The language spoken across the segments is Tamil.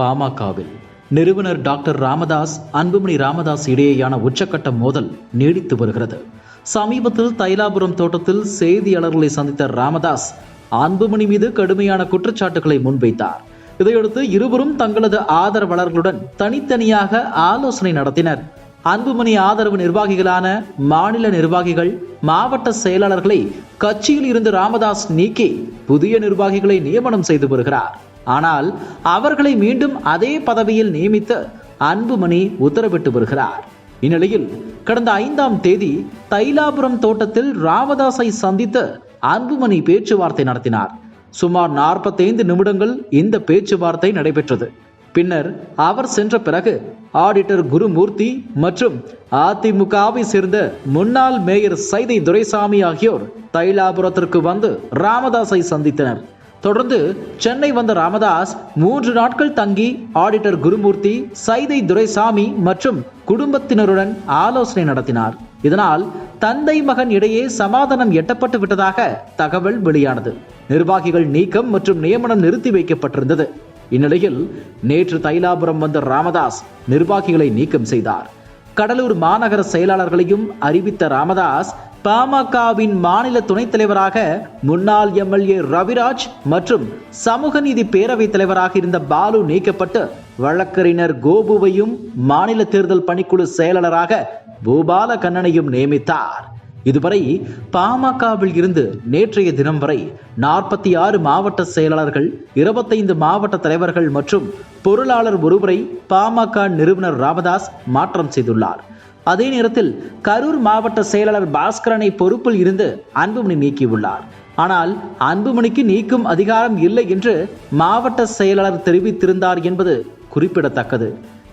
பாமகவில் நிறுவனர் டாக்டர் ராமதாஸ், அன்புமணி ராமதாஸ் இடையேயான உச்சக்கட்ட மோதல் நீடித்து வருகிறது. சமீபத்தில் தைலாபுரம் தோட்டத்தில் செய்தியாளர்களை சந்தித்த ராமதாஸ் அன்புமணி மீது கடுமையான குற்றச்சாட்டுகளை முன்வைத்தார். இதையடுத்து இருவரும் தங்களது ஆதரவாளர்களுடன் தனித்தனியாக ஆலோசனை நடத்தினர். அன்புமணி ஆதரவு நிர்வாகிகளான மாநில நிர்வாகிகள், மாவட்ட செயலாளர்களை கட்சியில் இருந்து ராமதாஸ் நீக்கி புதிய நிர்வாகிகளை நியமனம் செய்து வருகிறார். ஆனால் அவர்களை மீண்டும் அதே பதவியில் நியமித்து அன்புமணி உத்தரவிட்டு வருகிறார். இந்நிலையில் கடந்த 5ஆம் தேதி தைலாபுரம் தோட்டத்தில் ராமதாஸை சந்தித்து அன்புமணி பேச்சுவார்த்தை நடத்தினார். சுமார் 45 நிமிடங்கள் இந்த பேச்சுவார்த்தை நடைபெற்றது. பின்னர் அவர் சென்ற பிறகு ஆடிட்டர் குருமூர்த்தி மற்றும் அதிமுகவை சேர்ந்த முன்னாள் மேயர் சைதை துரைசாமி ஆகியோர் தைலாபுரத்திற்கு வந்து ராமதாஸை சந்தித்தனர். தொடர்ந்து சென்னை வந்த ராமதாஸ் 3 நாட்கள் தங்கி ஆடிட்டர் குருமூர்த்தி, சைதை துரைசாமி மற்றும் குடும்பத்தினருடன் ஆலோசனை நடத்தினார். இதனால் தந்தை மகன் இடையே சமாதானம் எட்டப்பட்டு விட்டதாக தகவல் வெளியானது. நிர்வாகிகள் நீக்கம் மற்றும் நியமனம் நிறுத்தி வைக்கப்பட்டிருந்தது. இந்நிலையில் நேற்று தைலாபுரம் வந்த ராமதாஸ் நிர்வாகிகளை நீக்கம் செய்தார். கடலூர் மாநகர செயலாளர்களையும் அறிவித்த ராமதாஸ் பாமகவின் மாநில துணைத் தலைவராக முன்னாள் எம்எல்ஏ ரவிராஜ் மற்றும் சமூக நீதி பேரவைத் தலைவராக இருந்த பாலு நீக்கப்பட்டு வழக்கறிஞர் கோபுவையும் மாநில தேர்தல் பணிக்குழு செயலாளராக பூபால கண்ணனையும் நியமித்தார். இதுவரை பாமகவில் இருந்து நேற்றைய தினம் வரை 46 மாவட்ட செயலாளர்கள், 25 மாவட்ட தலைவர்கள் மற்றும் பொருளாளர் ஒருவரை பாமக நிறுவனர் ராமதாஸ் மாற்றம் செய்துள்ளார். அதே நேரத்தில் கரூர் மாவட்ட செயலாளர் பாஸ்கரனை பொறுப்பில் இருந்து அன்புமணி நீக்கியுள்ளார். ஆனால் அன்புமணிக்கு நீக்கும் அதிகாரம் இல்லை என்று மாவட்ட செயலாளர் தெரிவித்திருந்தார் என்பது குறிப்பிடத்தக்கது.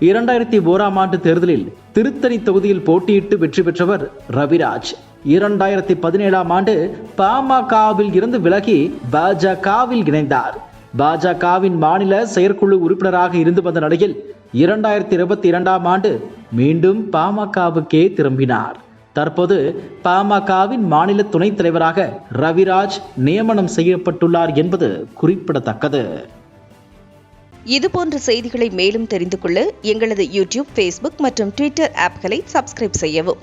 2001ஆம் ஆண்டு தேர்தலில் திருத்தணி தொகுதியில் போட்டியிட்டு வெற்றி பெற்றவர் ரவிராஜ். 2017ஆம் ஆண்டு பாமகவில் இருந்து விலகி பாஜகவில் இணைந்தார். பாஜகவின் மாநில செயற்குழு உறுப்பினராக இருந்து வந்த நிலையில் 2022ஆம் ஆண்டு மீண்டும் பாமகவுக்கே திரும்பினார். தற்போது பாமகவின் மாநில துணைத் தலைவராக ரவிராஜ் நியமனம் செய்யப்பட்டுள்ளார் என்பது குறிப்பிடத்தக்கது. இதுபோன்ற செய்திகளை மேலும் தெரிந்து கொள்ள எங்களது யூடியூப், ஃபேஸ்புக் மற்றும் ட்விட்டர் ஆப்களை சப்ஸ்கிரைப் செய்யவும்.